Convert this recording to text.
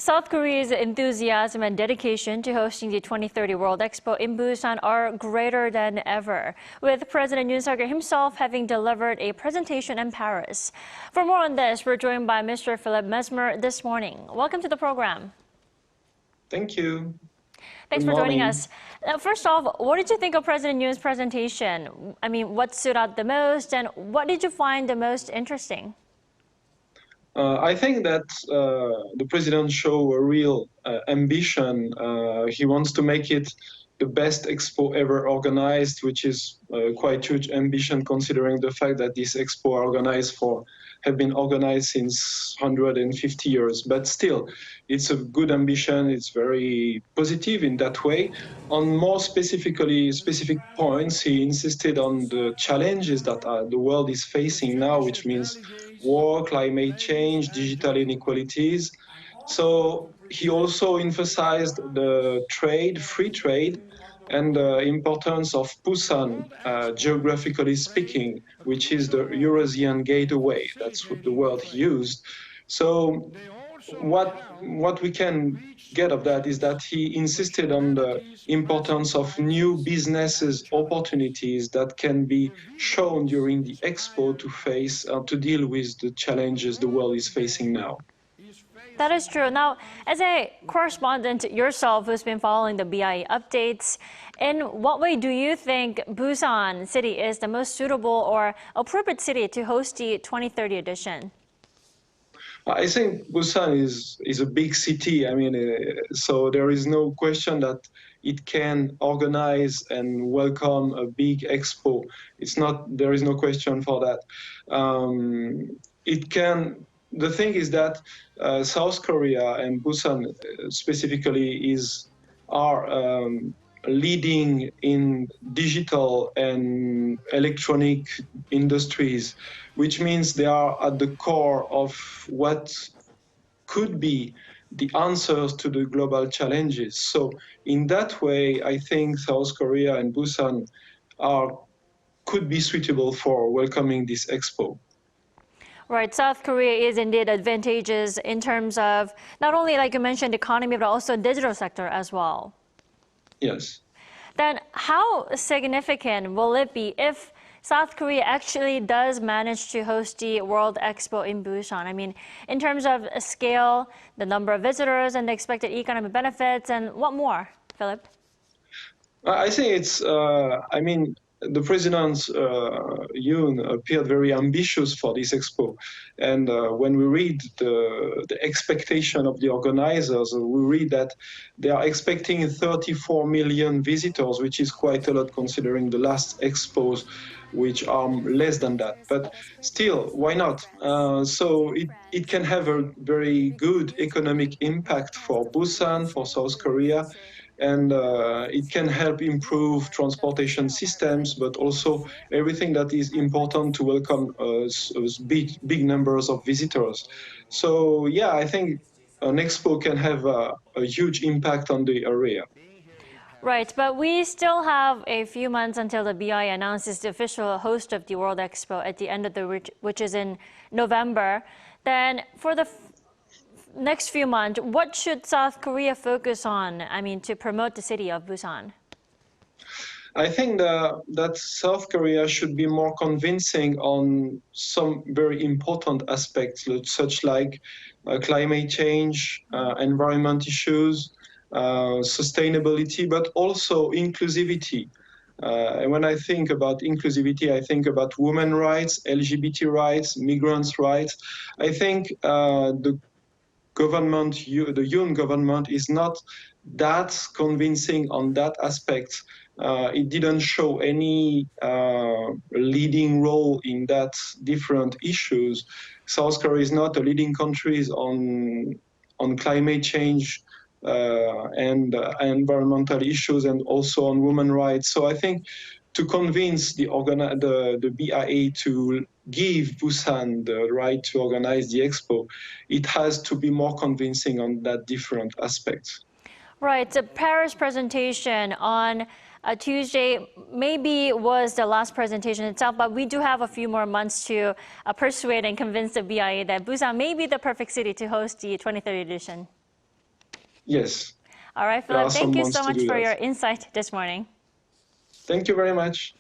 South Korea's enthusiasm and dedication to hosting the 2030 World Expo in Busan are greater than ever, with President Yoon Suk Yeol himself having delivered a presentation in Paris. For more on this, we're joined by Mr. Philippe Mesmer this morning. Welcome to the program. Thank you. Thanks for joining us. First off, what did you think of President Yoon's presentation? I mean, what stood out the most, and what did you find the most interesting? I think that the president showed a real ambition. He wants to make it the best expo ever organized, which is quite huge ambition considering the fact that this expo have been organized since 150 years. But still, it's a good ambition. It's very positive in that way. On more specific points, he insisted on the challenges that the world is facing now, which means war, climate change, digital inequalities. So he also emphasized the trade, free trade, and the importance of Busan, geographically speaking, which is the Eurasian gateway. That's what the word he used. So what we can get of that is that he insisted on the importance of new businesses opportunities that can be shown during the expo to deal with the challenges the world is facing now. That is true. Now, as a correspondent yourself who's been following the BIE updates, in what way do you think Busan city is the most suitable or appropriate city to host the 2030 edition? I think Busan is a big city. I mean, so there is no question that it can organize and welcome a big expo. There is no question for that. The thing is that South Korea and Busan specifically are leading in digital and electronic industries, which means they are at the core of what could be the answers to the global challenges. So in that way, I think South Korea and Busan could be suitable for welcoming this expo. Right, South Korea is indeed advantageous in terms of not only, like you mentioned, economy, but also digital sector as well. Yes. Then how significant will it be if South Korea actually does manage to host the World Expo in Busan? I mean, in terms of scale, the number of visitors and the expected economic benefits, and what more, Philip? I think the President Yoon appeared very ambitious for this expo. And when we read the expectation of the organizers, we read that they are expecting 34 million visitors, which is quite a lot considering the last expos, which are less than that. But still, why not? So it can have a very good economic impact for Busan, for South Korea, and it can help improve transportation systems, but also everything that is important to welcome big numbers of visitors. So yeah, I think an expo can have a huge impact on the area. Right, but we still have a few months until the BI announces the official host of the World Expo at the end of which is in November. Then for the next few months, what should South Korea focus on, to promote the city of Busan? I think that South Korea should be more convincing on some very important aspects, such like climate change, environment issues, sustainability, but also inclusivity. And when I think about inclusivity, I think about women's rights, LGBT rights, migrants' rights. I think the Yoon government is not that convincing on that aspect. It didn't show any leading role in that different issues. South Korea is not a leading country on climate change and environmental issues, and also on women's rights. So I think to convince the BIA to give Busan the right to organize the expo, it has to be more convincing on that different aspects. Right, the Paris presentation on Tuesday maybe was the last presentation itself, but we do have a few more months to persuade and convince the BIA that Busan may be the perfect city to host the 2030 edition. Yes. All right, There are Philip, some thank you months so to much do for that. your insight this morning. Thank you very much.